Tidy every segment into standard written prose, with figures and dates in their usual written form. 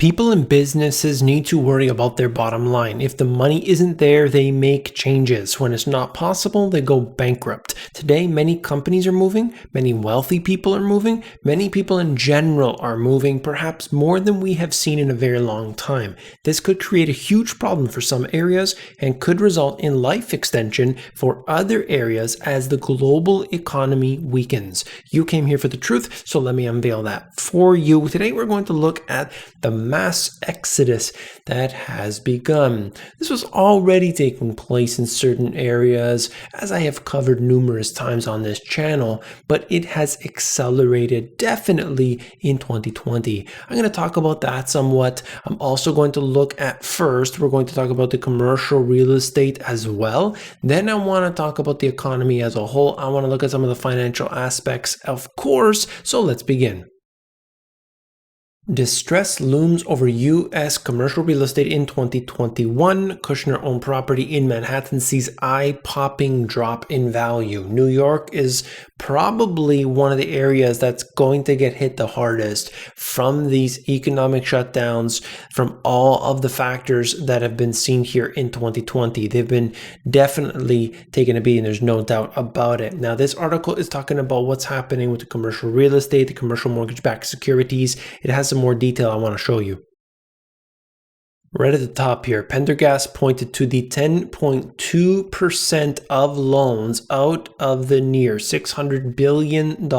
People and businesses need to worry about their bottom line. If the money isn't there, they make changes. When it's not possible, they go bankrupt. Today, many companies are moving, many wealthy people are moving, many people in general are moving, perhaps more than we have seen in a very long time. This could create a huge problem for some areas and could result in life extension for other areas as the global economy weakens. You came here for the truth, so let me unveil that for you. Today, we're going to look at the mass exodus that has begun. This was already taking place in certain areas, as I have covered numerous times on this channel, but it has accelerated definitely in 2020. I'm going to talk about that somewhat. I'm also going to look at we're going to talk about the commercial real estate as well. Then I want to talk about the economy as a whole. I want to look at some of the financial aspects, of course. So let's begin. Distress looms over U.S. commercial real estate in 2021. Kushner-owned property in Manhattan sees eye-popping drop in value. New York is probably one of the areas that's going to get hit the hardest from these economic shutdowns, from all of the factors that have been seen here in 2020. They've been definitely taking a beating. There's no doubt about it. Now, this article is talking about what's happening with the commercial real estate, the commercial mortgage-backed securities. It has some more detail I want to show you. Right at the top here, Pendergast pointed to the 10.2% of loans out of the near $600 billion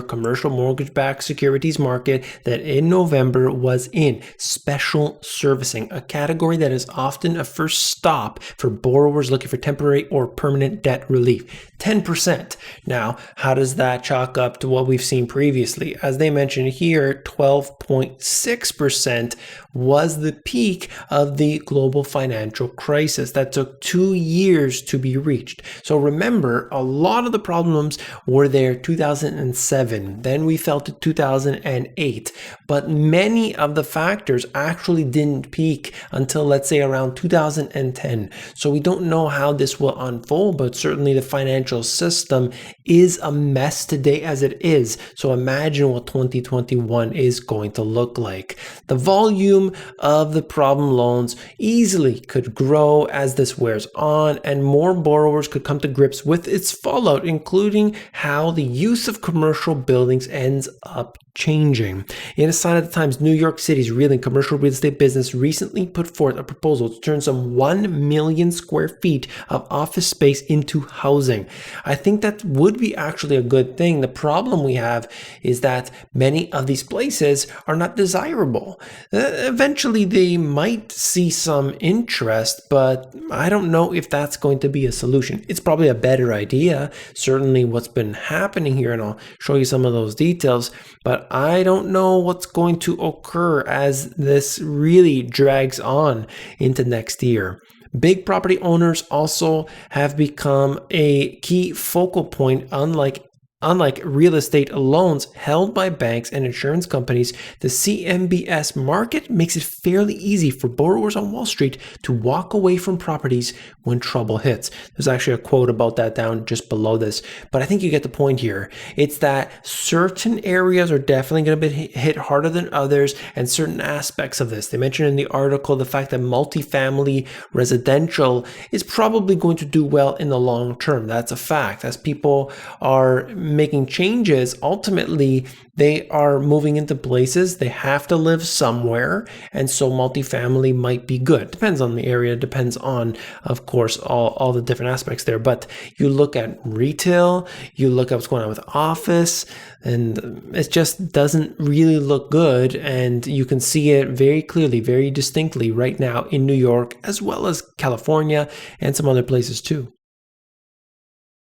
commercial mortgage-backed securities market that in November was in special servicing, a category that is often a first stop for borrowers looking for temporary or permanent debt relief. 10%. Now, how does that chalk up to what we've seen previously? As they mentioned here, 12.6% was the peak of the global financial crisis that took 2 years to be reached. So remember, a lot of the problems were there 2007, then we felt it 2008, but many of the factors actually didn't peak until, let's say, around 2010. So we don't know how this will unfold, but certainly the financial system is a mess today as it is. So imagine what 2021 is going to look like. The volume of the problem loans easily could grow as this wears on, and more borrowers could come to grips with its fallout, including how the use of commercial buildings ends up changing. In a sign of the times, New York City's reeling commercial real estate business recently put forth a proposal to turn some 1 million square feet of office space into housing. I think that would be actually a good thing. The problem we have is that many of these places are not desirable. Eventually, they might see some interest, but I don't know if that's going to be a solution. It's probably a better idea, certainly what's been happening here, and I'll show you some of those details, but I don't know what's going to occur as this really drags on into next year. Big property owners also have become a key focal point. Unlike real estate loans held by banks and insurance companies, the CMBS market makes it fairly easy for borrowers on Wall Street to walk away from properties when trouble hits. There's actually a quote about that down just below this, but I think you get the point here. It's that certain areas are definitely going to be hit harder than others, and certain aspects of this. They mentioned in the article the fact that multifamily residential is probably going to do well in the long term. That's a fact. As people are making changes, ultimately they are moving into places, they have to live somewhere, and so multifamily might be good. Depends on the area, depends on, of course, all the different aspects there. But you look at retail, you look at what's going on with office, and it just doesn't really look good, and you can see it very clearly, very distinctly right now in New York, as well as California and some other places too.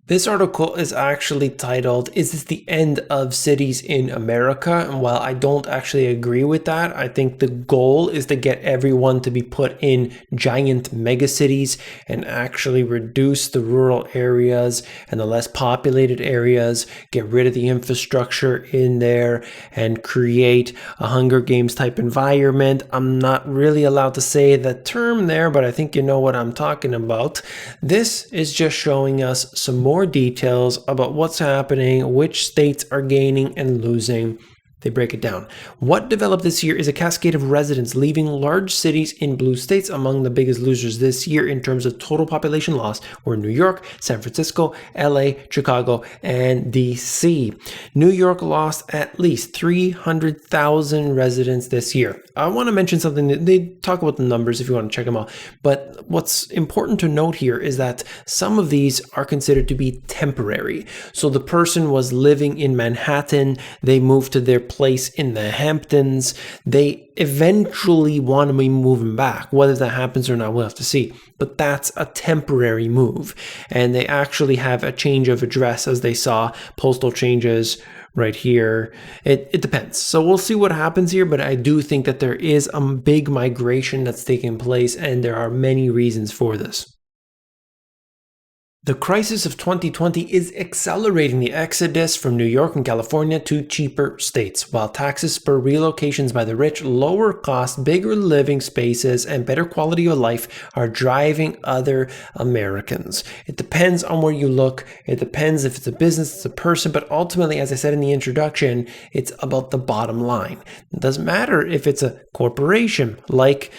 This article is actually titled, "Is this the end of cities in America?" And while I don't actually agree with that, I think the goal is to get everyone to be put in giant megacities and actually reduce the rural areas and the less populated areas, get rid of the infrastructure in there, and create a Hunger Games type environment. I'm not really allowed to say the term there, but I think you know what I'm talking about. This is just showing us some more details about what's happening, which states are gaining and losing. They break it down. What developed this year is a cascade of residents leaving large cities in blue states. Among the biggest losers this year in terms of total population loss were New York, San Francisco, LA, Chicago, and DC. New York lost at least 300,000 residents this year. I want to mention something that they talk about the numbers if you want to check them out. But what's important to note here is that some of these are considered to be temporary. So the person was living in Manhattan, they moved to their place in the Hamptons, they eventually want to be moving back. Whether that happens or not, we'll have to see. But that's a temporary move. And they actually have a change of address, as they saw, postal changes right here. It depends. So we'll see what happens here, but I do think that there is a big migration that's taking place, and there are many reasons for this. The crisis of 2020 is accelerating the exodus from New York and California to cheaper states, while taxes spur relocations by the rich. Lower cost, bigger living spaces, and better quality of life are driving other Americans. It depends on where you look. It depends if it's a business, it's a person, but ultimately, as I said in the introduction, it's about the bottom line. It doesn't matter if it's a corporation like,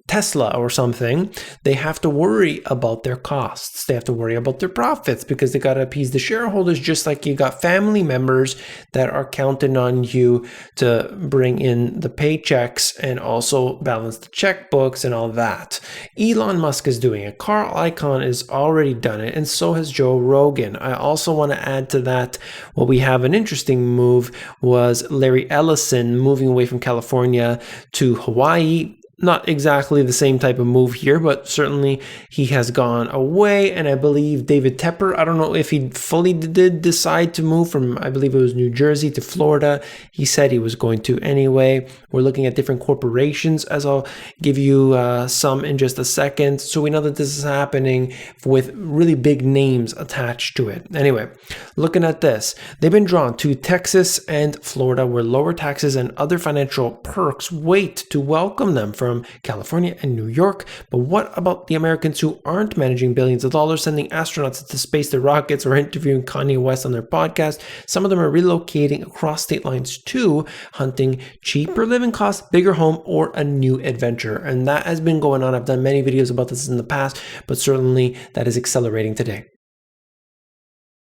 Tesla or something. They have to worry about their costs. They have to worry about their profits because they got to appease the shareholders, just like you got family members that are counting on you to bring in the paychecks and also balance the checkbooks and all that. Elon Musk is doing it. Carl Icahn has already done it, and so has Joe Rogan. I also want to add to that, what we have an interesting move was Larry Ellison moving away from California to Hawaii. Not exactly the same type of move here, but certainly he has gone away. And I believe David Tepper, I don't know if he fully did decide to move from, I believe it was New Jersey to Florida. He said he was going to anyway. We're looking at different corporations, as I'll give you some in just a second. So we know that this is happening with really big names attached to it. Anyway, looking at this, they've been drawn to Texas and Florida, where lower taxes and other financial perks wait to welcome them from California and New York. But what about the Americans who aren't managing billions of dollars, sending astronauts into space to rockets, or interviewing Kanye West on their podcast? Some of them are relocating across state lines too, hunting cheaper living costs, bigger home, or a new adventure. And that has been going on. I've done many videos about this in the past, but certainly that is accelerating today.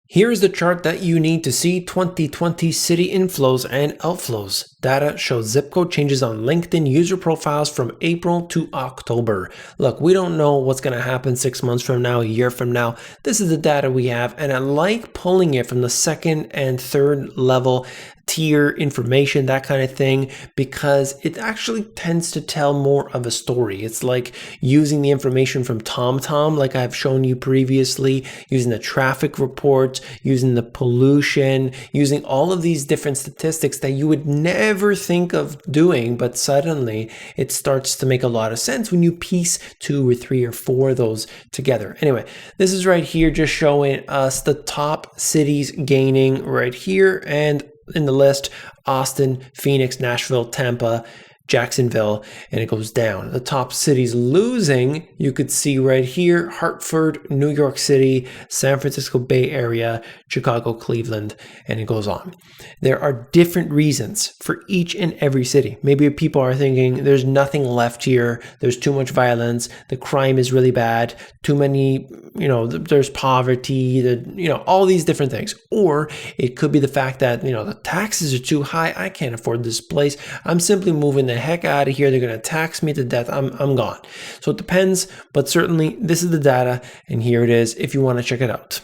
Here is the chart that you need to see 2020 city inflows and outflows. Data shows zip code changes on LinkedIn user profiles from April to October. Look, we don't know what's going to happen 6 months from now, a year from now. This is the data we have, and I like pulling it from the second and third level tier information, that kind of thing, because it actually tends to tell more of a story. It's like using the information from TomTom, like I've shown you previously, using the traffic reports, using the pollution, using all of these different statistics that you would never think of doing, but suddenly it starts to make a lot of sense when you piece 2 or 3 or 4 of those together. Anyway, this is right here just showing us the top cities gaining right here, and in the list, Austin, Phoenix, Nashville, Tampa, Jacksonville, and it goes down. The top cities losing, you could see right here, Hartford, New York City, San Francisco Bay Area, Chicago, Cleveland, and it goes on. There are different reasons for each and every city. Maybe people are thinking there's nothing left here, there's too much violence, the crime is really bad, too many, there's poverty, all these different things. Or it could be the fact that, the taxes are too high, I can't afford this place, I'm simply moving the heck out of here, they're going to tax me to death, I'm gone. So it depends, but certainly this is the data, and here it is if you want to check it out.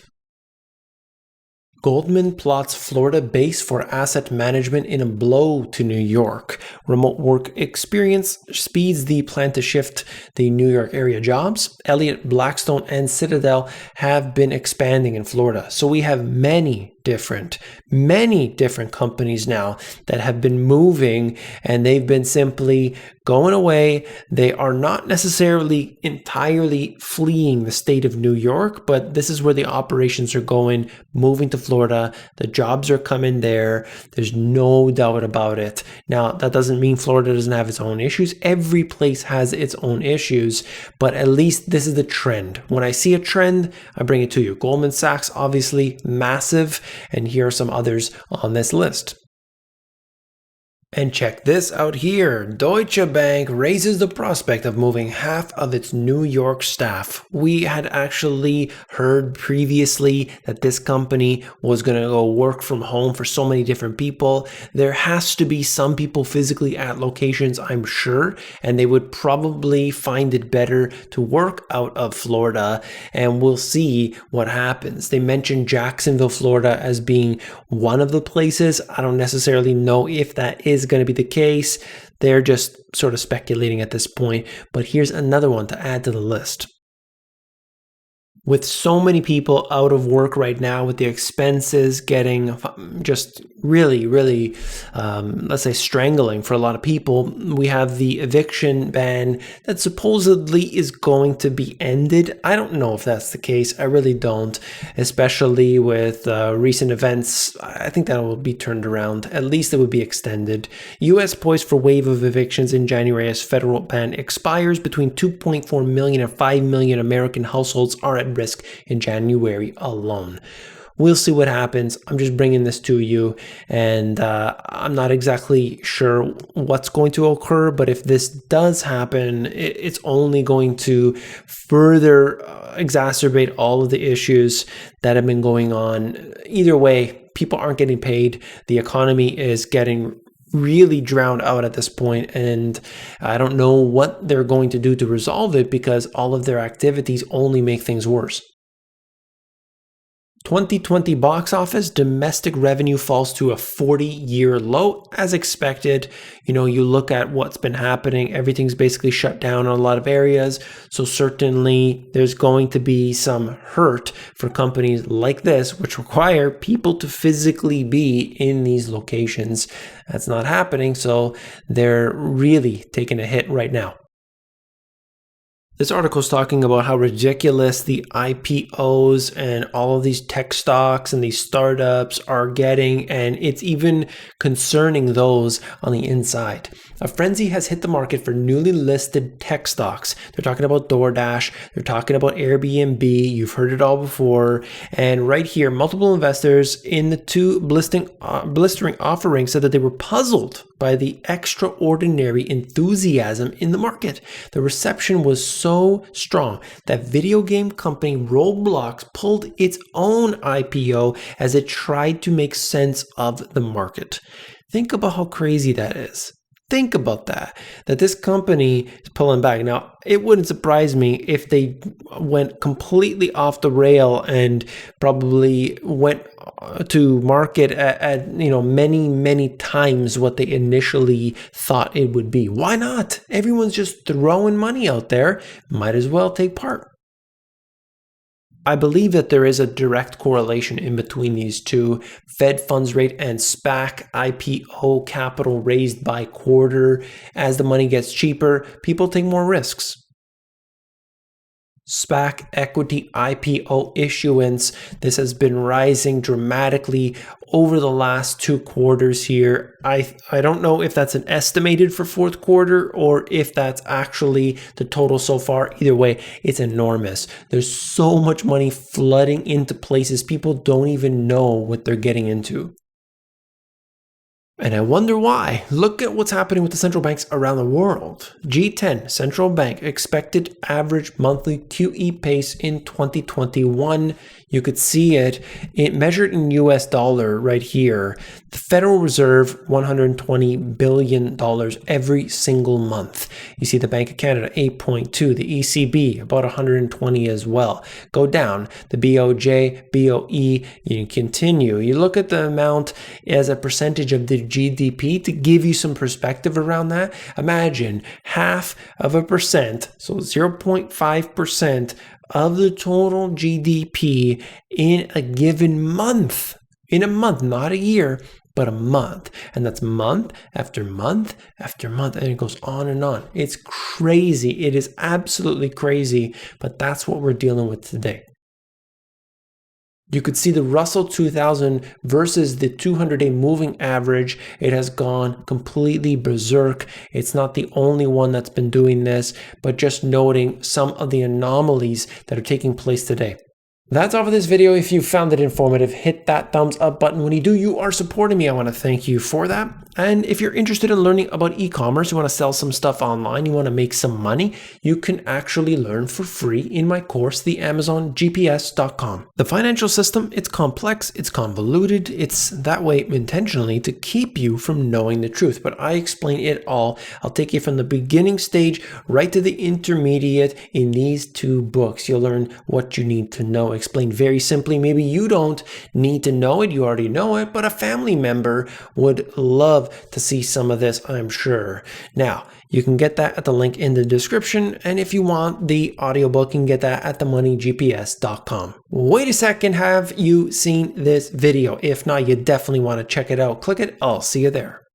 Goldman plots Florida base for asset management in a blow to New York. Remote work experience speeds the plan to shift the New York area jobs. Elliott, Blackstone, and Citadel have been expanding in Florida. So we have many different companies now that have been moving, and they've been simply going away. They are not necessarily entirely fleeing the state of New York, but this is where the operations are going, moving to Florida. The jobs are coming there. There's no doubt about it. Now, that doesn't mean Florida doesn't have its own issues. Every place has its own issues, but at least this is the trend. When I see a trend, I bring it to you. Goldman Sachs, obviously massive, and here are some others on this list. And check this out here. Deutsche Bank raises the prospect of moving half of its New York staff. We had actually heard previously that this company was going to go work from home for so many different people. There has to be some people physically at locations, I'm sure, and they would probably find it better to work out of Florida, and we'll see what happens. They mentioned Jacksonville, Florida as being one of the places. I don't necessarily know if that is going to be the case. They're just sort of speculating at this point, but here's another one to add to the list. With so many people out of work right now, with the expenses getting just really, let's say strangling for a lot of people, we have the eviction ban that supposedly is going to be ended. I don't know if that's the case. I really don't, especially with recent events. I think that will be turned around. At least it would be extended. U.S. poised for wave of evictions in January as federal ban expires. Between 2.4 million and 5 million American households are at risk in January alone. We'll see what happens. I'm just bringing this to you, and I'm not exactly sure what's going to occur, but if this does happen, it's only going to further exacerbate all of the issues that have been going on. Either way, people aren't getting paid. The economy is getting really drowned out at this point, and I don't know what they're going to do to resolve it because all of their activities only make things worse. 2020 box office, domestic revenue falls to a 40-year low as expected. You look at what's been happening, everything's basically shut down in a lot of areas. So certainly there's going to be some hurt for companies like this, which require people to physically be in these locations. That's not happening. So they're really taking a hit right now. This article is talking about how ridiculous the IPOs and all of these tech stocks and these startups are getting, and it's even concerning those on the inside. A frenzy has hit the market for newly listed tech stocks. They're talking about DoorDash, they're talking about Airbnb, you've heard it all before, and right here, multiple investors in the two blistering offerings said that they were puzzled by the extraordinary enthusiasm in the market. The reception was so strong that video game company Roblox pulled its own IPO as it tried to make sense of the market. Think about how crazy that is. Think about that this company is pulling back. Now, it wouldn't surprise me if they went completely off the rail and probably went to market at many times what they initially thought it would be. Why not? Everyone's just throwing money out there. Might as well take part. I believe that there is a direct correlation in between these two. Fed funds rate and SPAC IPO capital raised by quarter. As the money gets cheaper, people take more risks. SPAC equity IPO issuance. This has been rising dramatically over the last 2 quarters here. I don't know if that's an estimated for fourth quarter or if that's actually the total so far. Either way, it's enormous. There's so much money flooding into places people don't even know what they're getting into. And I wonder why. Look at what's happening with the central banks around the world. G10 central bank expected average monthly QE pace in 2021. You could see it measured in US dollar right here. The Federal Reserve, $120 billion every single month. You see the Bank of Canada, 8.2. The ECB, about 120 as well. Go down. The BOJ, BOE, you continue. You look at the amount as a percentage of the GDP to give you some perspective around that. Imagine 0.5%, so 0.5% of the total GDP in a given month. In a month, not a year, but a month. And that's month after month after month. And it goes on and on. It's crazy. It is absolutely crazy. But that's what we're dealing with today. You could see the Russell 2000 versus the 200-day moving average. It has gone completely berserk. It's not the only one that's been doing this, but just noting some of the anomalies that are taking place today. That's all for this video. If you found it informative, hit that thumbs up button. When you do, you are supporting me. I want to thank you for that. And if you're interested in learning about e-commerce, you want to sell some stuff online, you want to make some money, you can actually learn for free in my course, the AmazonGPS.com. The financial system, it's complex, it's convoluted, it's that way intentionally to keep you from knowing the truth. But I explain it all. I'll take you from the beginning stage right to the intermediate in these 2 books. You'll learn what you need to know. Explained very simply. Maybe you don't need to know it, you already know it, but a family member would love to see some of this, I'm sure. Now, you can get that at the link in the description, and if you want the audiobook, you can get that at themoneygps.com. Wait a second, have you seen this video? If not, you definitely want to check it out. Click it, I'll see you there.